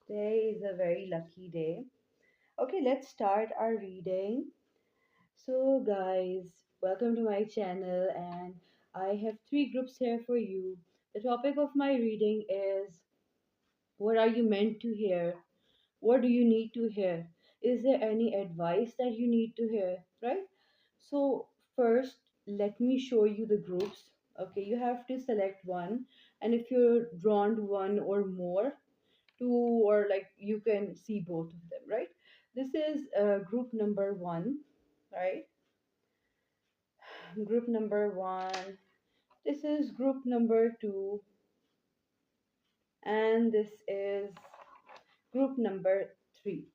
Today is a very lucky day. Okay, let's start our reading. So, guys, welcome to my channel, and I have three groups here for you. The topic of my reading is what are you meant to hear? What do you need to hear? Is there any advice that you need to hear? Right? So, first, let me show you the groups. Okay, you have to select one, and if you're drawn to one or more, two, or like you can see both of them, right? This is group number one, right? Group number one. This is group number two, and this is group number three.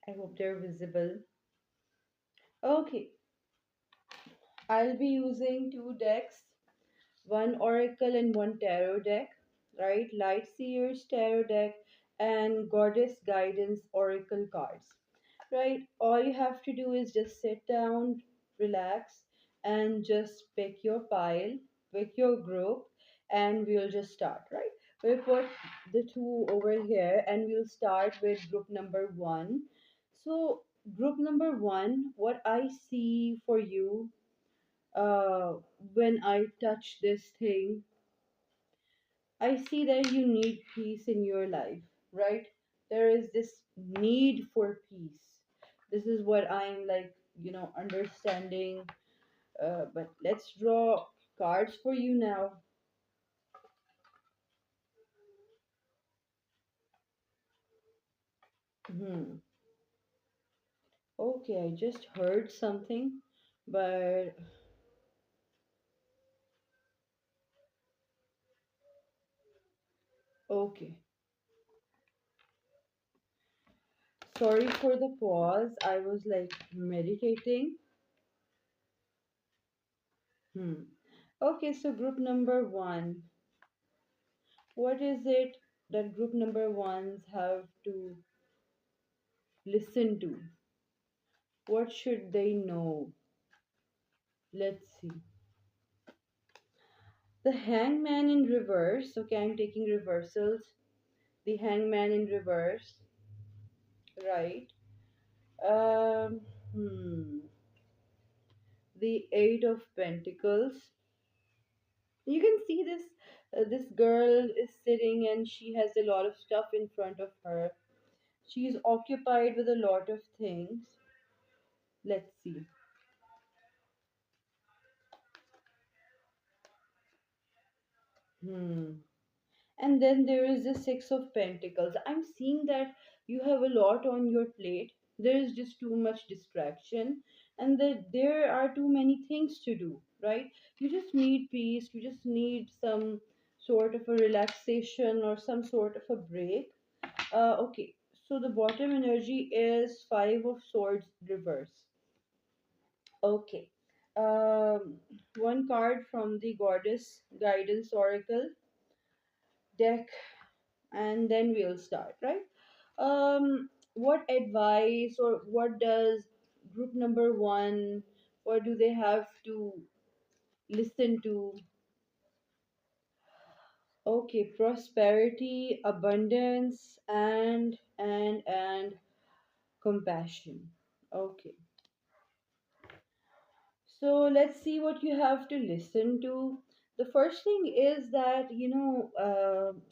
I hope they're visible. Okay, I'll be using two decks, one oracle and one tarot deck, right? Light Seers tarot deck and Goddess Guidance oracle cards, right? All you have to do is just sit down, relax, and just pick your pile, pick your group, and we'll just start, right? We'll put the two over here and we'll start with group number one. So, group number one, what I see for you uh, when I touch this thing, I see that you need peace in your life, right? There is this need for peace. This is what I'm like, understanding. But let's draw cards for you now. Hmm. Okay, I just heard something, but okay. Sorry for the pause. I was like meditating. Hmm. Okay, so group number one. What is it that group number ones have to listen to? What should they know? Let's see. The hangman in reverse. Okay, I'm taking reversals. The hangman in reverse. Right. Um, hmm. The eight of pentacles. You can see this. This girl is sitting and she has a lot of stuff in front of her. She's occupied with a lot of things. Let's see. Hmm. And then there is the Six of Pentacles. I'm seeing that you have a lot on your plate. There is just too much distraction, and that there are too many things to do, right? You just need peace, you just need some sort of a relaxation or some sort of a break. Okay, so the bottom energy is Five of Swords reverse. Okay. Um, one card from the Goddess Guidance Oracle deck, and then we'll start, right? What advice or what does group number one, what do they have to listen to? Okay, prosperity, abundance, and compassion. Okay, so let's see what you have to listen to. The first thing is that,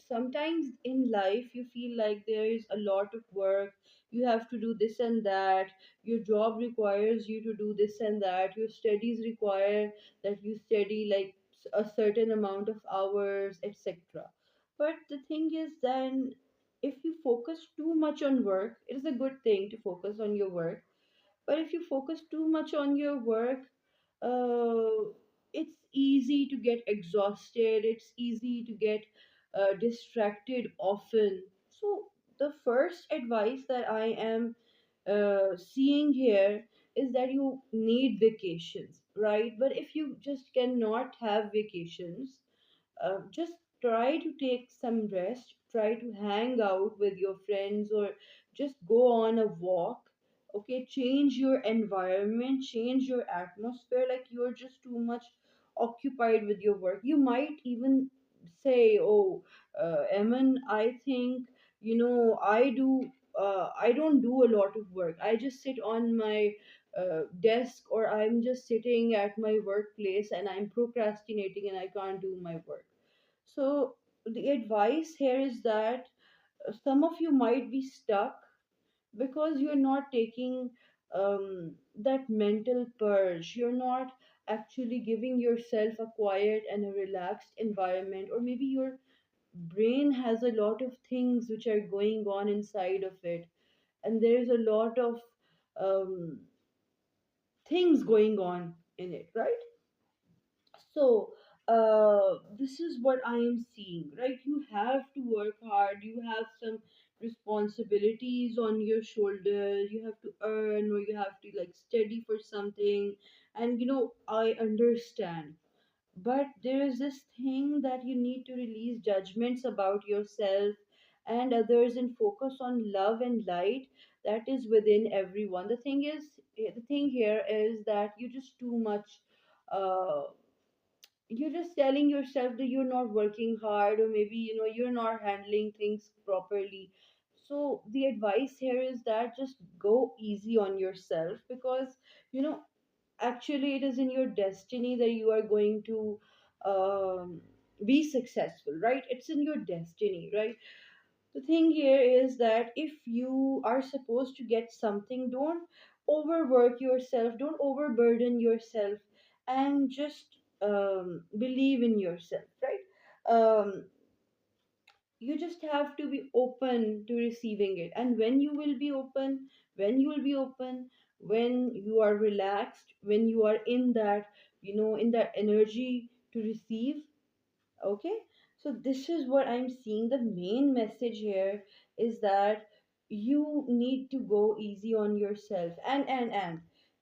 sometimes in life you feel like there is a lot of work. You have to do this and that. Your job requires you to do this and that. Your studies require that you study like a certain amount of hours, etc. But the thing is, then if you focus too much on work, it is a good thing to focus on your work, but if you focus too much on your work, it's easy to get exhausted, it's easy to get distracted often. So, the first advice that I am seeing here is that you need vacations, right? But if you just cannot have vacations, just try to take some rest, try to hang out with your friends, or just go on a walk. Okay, change your environment, change your atmosphere. Like, you're just too much occupied with your work. You might even say, oh, Emin, I think, I don't do a lot of work. I just sit on my desk, or I'm just sitting at my workplace and I'm procrastinating and I can't do my work. So the advice here is that some of you might be stuck because you're not taking that mental purge. You're not actually giving yourself a quiet and a relaxed environment, or maybe your brain has a lot of things which are going on inside of it, and there's a lot of um, things going on in it, right? So, this is what I am seeing, right? You have to work hard, you have some responsibilities on your shoulders, you have to earn, or you have to like study for something. And I understand. But there is this thing that you need to release judgments about yourself and others and focus on love and light that is within everyone. The thing here is that you just too much. Uh, you're just telling yourself that you're not working hard, or maybe you're not handling things properly. So the advice here is that just go easy on yourself, because you know actually it is in your destiny that you are going to be successful, right? It's in your destiny, right? The thing here is that if you are supposed to get something, don't overwork yourself, don't overburden yourself, and just believe in yourself, right? You just have to be open to receiving it. And when you will be open, when you are relaxed, when you are in that, in that energy to receive. Okay, so this is what I'm seeing. The main message here is that you need to go easy on yourself. And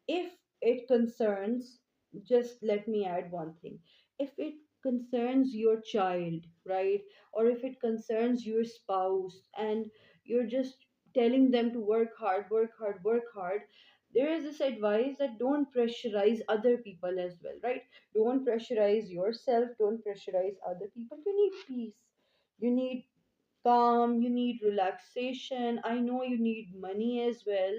if it concerns, just let me add one thing. If it concerns your child, right, or if it concerns your spouse, and you're just telling them to work hard, work hard, work hard, there is this advice that don't pressurize other people as well, right? Don't pressurize yourself, don't pressurize other people. You need peace, you need calm, you need relaxation. I know you need money as well,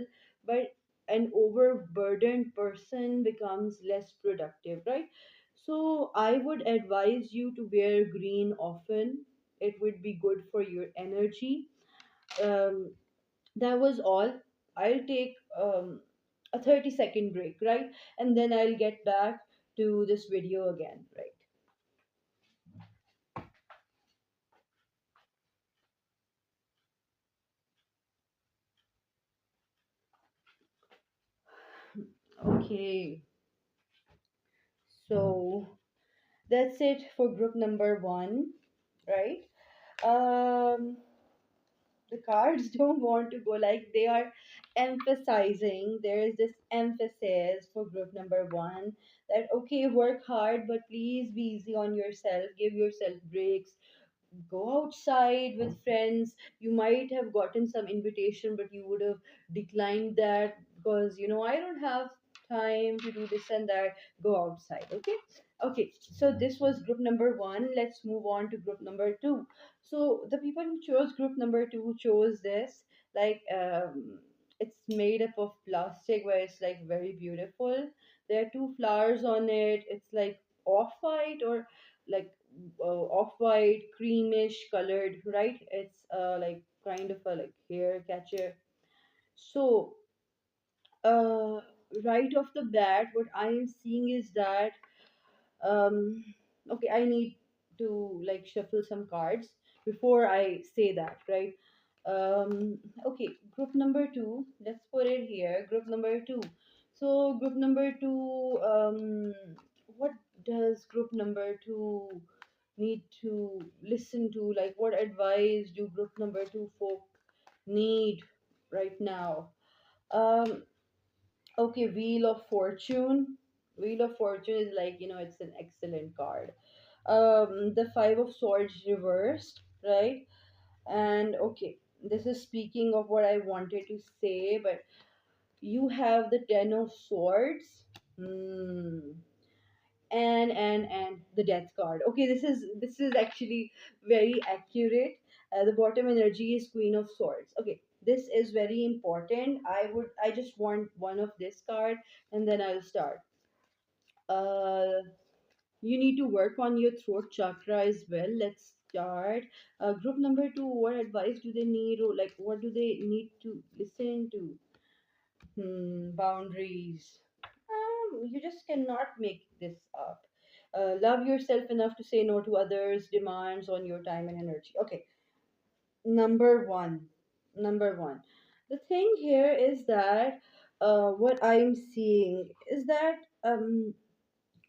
but an overburdened person becomes less productive, right? So I would advise you to wear green often. It would be good for your energy. um, that was all. I'll take a 30-second break, right? And then I'll get back to this video again, right? Okay, so that's it for group number one, right? Um, the cards don't want to go, like they are emphasizing. There is this emphasis for group number one that okay, work hard, but please be easy on yourself, give yourself breaks, go outside with friends. You might have gotten some invitation, but you would have declined that because I don't have time to do this and that. Go outside, okay? Okay, so this was group number one. Let's move on to group number two. So the people who chose group number two chose this, like it's made up of plastic, where it's like very beautiful. There are two flowers on it. It's like off white, or like off-white creamish colored, right? It's like kind of a like hair catcher. So uh right off the bat, what I am seeing is that um okay, I need to like shuffle some cards before I say that, right? Okay, group number two, let's put it here. Group number two. So group number two, what does group number two need to listen to? Like, what advice do group number two folk need right now? um okay, Wheel of Fortune. Wheel of Fortune is like, it's an excellent card. The Five of Swords reversed, right? And okay, this is speaking of what I wanted to say, but you have the Ten of Swords. Hmm. And the death card. Okay, this is actually very accurate. The bottom energy is Queen of Swords. Okay, this is very important. I just want one of this card, and then I'll start. uh you need to work on your throat chakra as well. Let's start. Group number two, what advice do they need, or like what do they need to listen to? Boundaries. You just cannot make this up. Love yourself enough to say no to others' demands on your time and energy. Okay, number one. Number one. The thing here is that what I'm seeing is that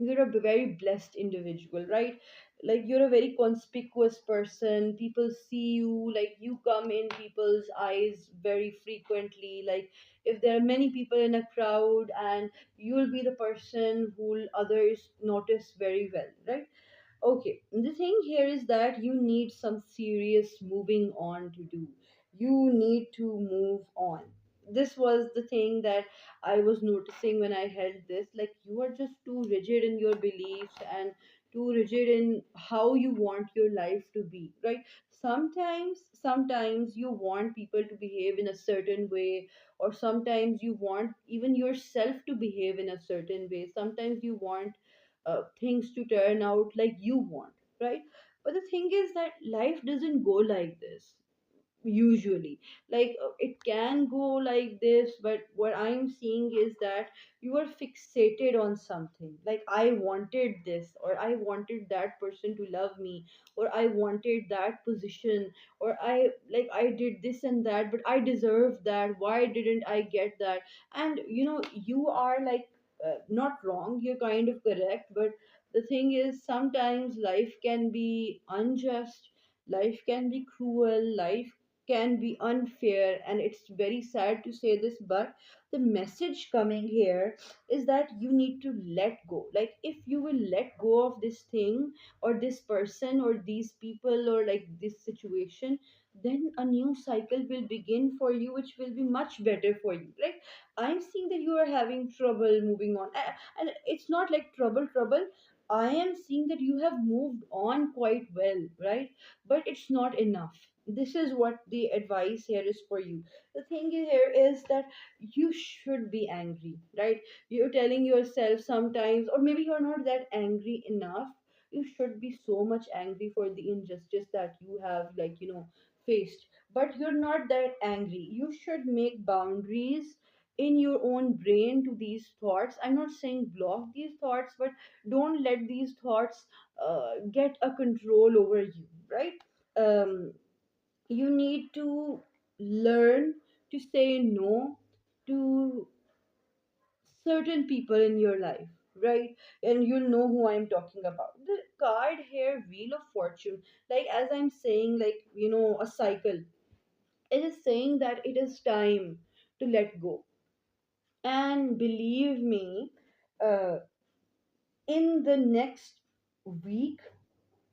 you're a very blessed individual, right? Like you're a very conspicuous person. People see you, like you come in people's eyes very frequently. Like if there are many people in a crowd, and you'll be the person who others notice very well, right? Okay, the thing here is that you need some serious moving on to do. You need to move on. This was the thing that I was noticing when I held this. Like, you are just too rigid in your beliefs and too rigid in how you want your life to be, right? Sometimes you want people to behave in a certain way, or sometimes you want even yourself to behave in a certain way. Sometimes you want things to turn out like you want, right? But the thing is that life doesn't go like this usually. Like it can go like this, but what I'm seeing is that you are fixated on something. Like, I wanted this, or I wanted that person to love me, or I wanted that position, or I did this and that, but I deserve that. Why didn't I get that? And you are like, not wrong, you're kind of correct, but the thing is, sometimes life can be unjust, life can be cruel, life can be unfair, and it's very sad to say this, but the message coming here is that you need to let go. Like, if you will let go of this thing, or this person, or these people, or like this situation, then a new cycle will begin for you, which will be much better for you. Like, I'm seeing that you are having trouble moving on. And it's not like trouble. I am seeing that you have moved on quite well, right? But it's not enough. This is what the advice here is for you. The thing here is that you should be angry, right? You're telling yourself sometimes, or maybe you're not that angry enough. You should be so much angry for the injustice that you have, like, faced. But you're not that angry. You should make boundaries in your own brain to these thoughts. I'm not saying block these thoughts, but don't let these thoughts get a control over you, right? um, you need to learn to say no to certain people in your life, right? And you'll know who I'm talking about. The card here, Wheel of Fortune, like as I'm saying, like, a cycle. It is saying that it is time to let go. And believe me, uh, in the next week,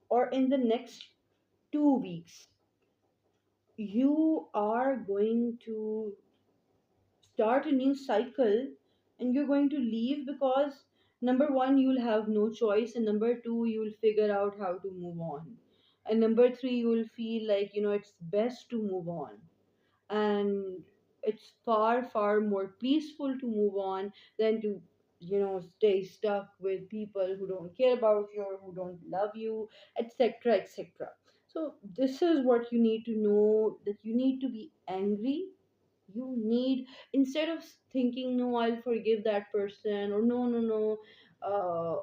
or in the next 2 weeks, you are going to start a new cycle, and you're going to leave because number one, you'll have no choice, and number two, you'll figure out how to move on, and number three, you will feel like it's best to move on. And it's far more peaceful to move on than to stay stuck with people who don't care about you, or who don't love you, etc., etc. So this is what you need to know, that you need to be angry. You need, instead of thinking, no, I'll forgive that person, or no, uh,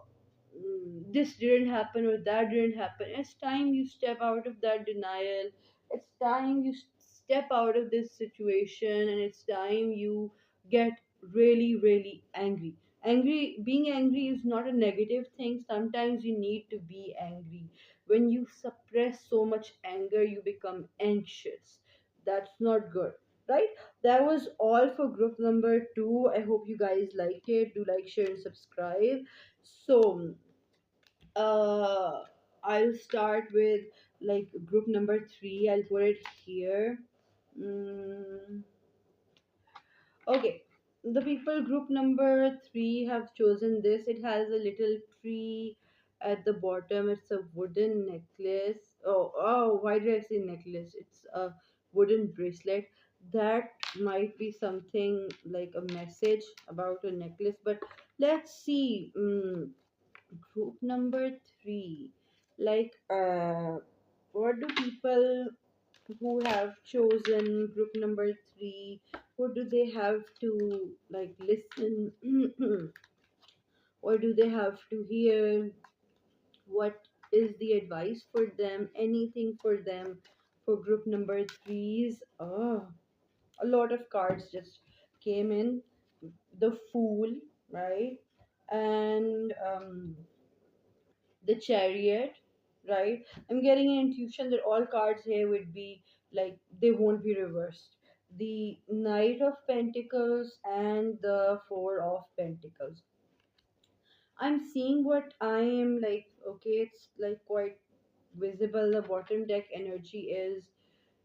this didn't happen, or that didn't happen. It's time you step out of that denial. It's time you step out of this situation, and it's time you get really angry. Being angry is not a negative thing. Sometimes you need to be angry. When you suppress so much anger, you become anxious. That's not good, right? That was all for group number two. I hope you guys liked it. Do like, share, and subscribe. So, uh, I'll start with like group number three. I'll put it here. Mm, okay. The people group number three have chosen this. It has a little tree at the bottom. It's a wooden necklace. Oh, why did I say necklace? It's a wooden bracelet. That might be something like a message about a necklace. But let's see. Group number three. Like, what do people who have chosen group number three, what do they have to like listen? Or do they have to hear? What is the advice for them? Anything for them for group number threes? Oh, a lot of cards just came in. The Fool, right? And the Chariot, right? I'm getting an intuition that all cards here would be like they won't be reversed. The Knight of Pentacles and the Four of Pentacles. I'm seeing what I am like, okay, it's like quite visible. The bottom deck energy is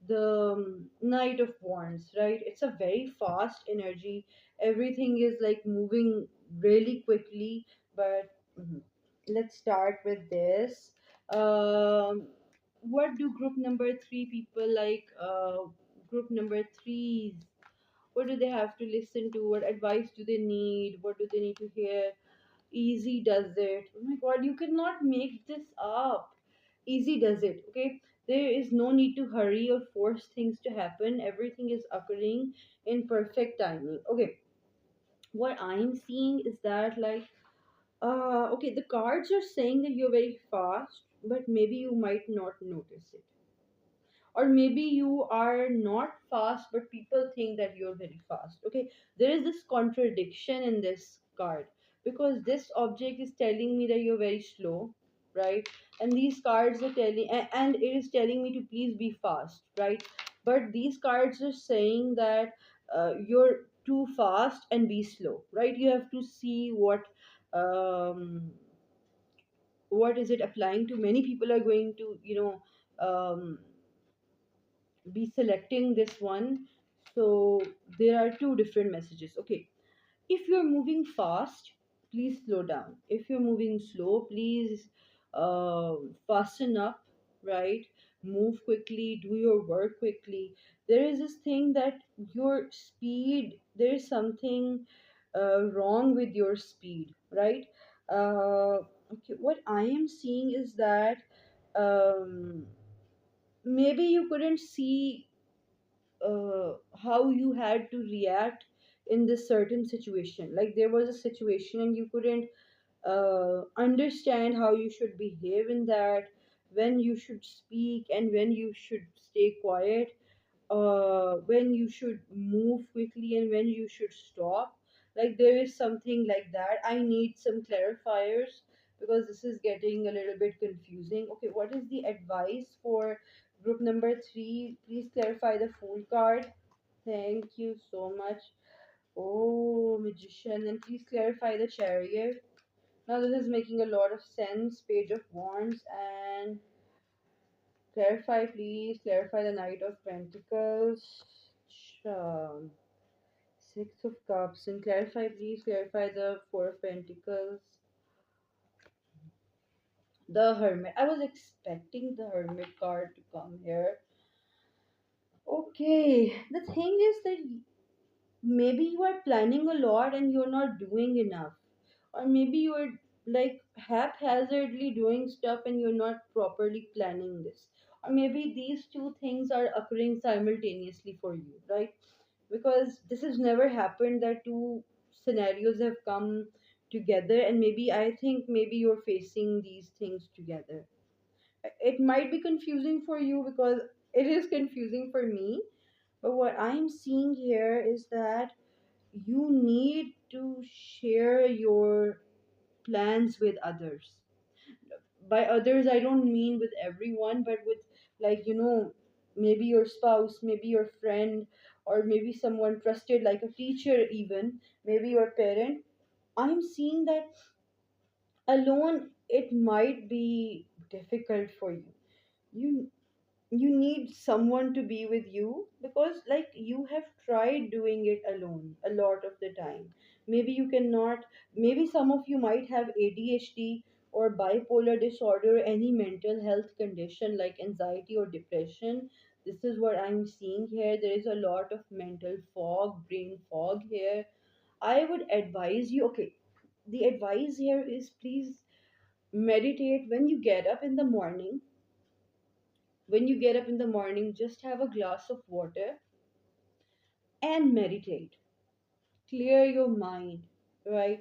the Knight of Wands, right? It's a very fast energy. Everything is like moving really quickly. But let's start with this. Um, what do group number three people like? Group number threes. What do they have to listen to? What advice do they need? What do they need to hear? Easy does it. Oh my god, you cannot make this up. Easy does it. Okay, there is no need to hurry or force things to happen. Everything is occurring in perfect timing. Okay, what I'm seeing is that like okay, the cards are saying that you're very fast, but maybe you might not notice it. Or maybe you are not fast but people think that you're very fast. Okay, there is this contradiction in this card, because this object is telling me that you're very slow, right? And these cards are telling and it is telling me to please be fast, right? But these cards are saying that you're too fast and be slow, right? You have to see what is it applying to. Many people are going to be selecting this one. So there are two different messages. Okay, if you're moving fast, please slow down. If you're moving slow, please fasten up, right? Move quickly, do your work quickly. There is this thing that your speed, there is something wrong with your speed, right? Okay, what I am seeing is that um, maybe you couldn't see how you had to react in this certain situation. Like there was a situation and you couldn't understand how you should behave in that, when you should speak and when you should stay quiet, when you should move quickly and when you should stop. Like there is something like that. I need some clarifiers because this is getting a little bit confusing. Okay, what is the advice for group number three? Please clarify the Fool card. Thank you so much. Oh, Magician. And please clarify the Chariot. Now this is making a lot of sense. Page of Wands and clarify, please. Clarify the Knight of Pentacles. Um, Six of Cups. And clarify, please. Clarify the Four of Pentacles. The Hermit. I was expecting the Hermit card to come here. Okay. The thing is that maybe you are planning a lot and you're not doing enough. Or maybe you're like haphazardly doing stuff and you're not properly planning this. Or maybe these two things are occurring simultaneously for you, right? Because this has never happened that two scenarios have come together, and maybe I think maybe you're facing these things together. It might be confusing for you because it is confusing for me, but what I'm seeing here is that you need to share your plans with others. By others, I don't mean with everyone, but with, like, maybe your spouse, maybe your friend, or maybe someone trusted, like a teacher, even, maybe your parent. I'm seeing that alone, it might be difficult for you. you need someone to be with you, because like you have tried doing it alone a lot of the time. Maybe you cannot, maybe some of you might have ADHD or bipolar disorder, any mental health condition like anxiety or depression. This is what I'm seeing here. There is a lot of mental fog, brain fog here. I would advise you, okay, the advice here is please meditate when you get up in the morning. When you get up in the morning, just have a glass of water and meditate. Clear your mind, right?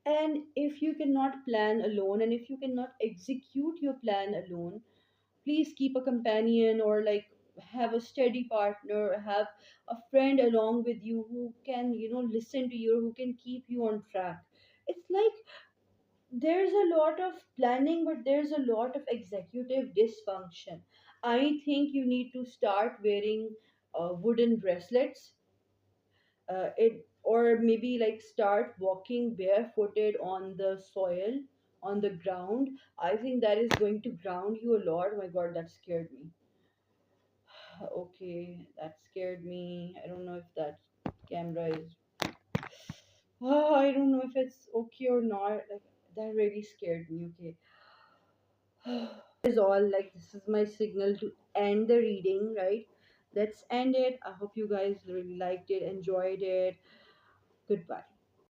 And if you cannot plan alone and if you cannot execute your plan alone, please keep a companion, or like have a steady partner, have a friend along with you who can, listen to you, who can keep you on track. It's like there's a lot of planning, but there's a lot of executive dysfunction. I think you need to start wearing wooden bracelets, it or maybe like start walking barefooted on the soil, on the ground. I think that is going to ground you a lot. Oh my god, that scared me. Okay, that scared me. I don't know if that camera is, I don't know if it's okay or not. Like that really scared me. Okay. Is all, like this is my signal to end the reading, right? Let's end it. I hope you guys really liked it, enjoyed it. Goodbye.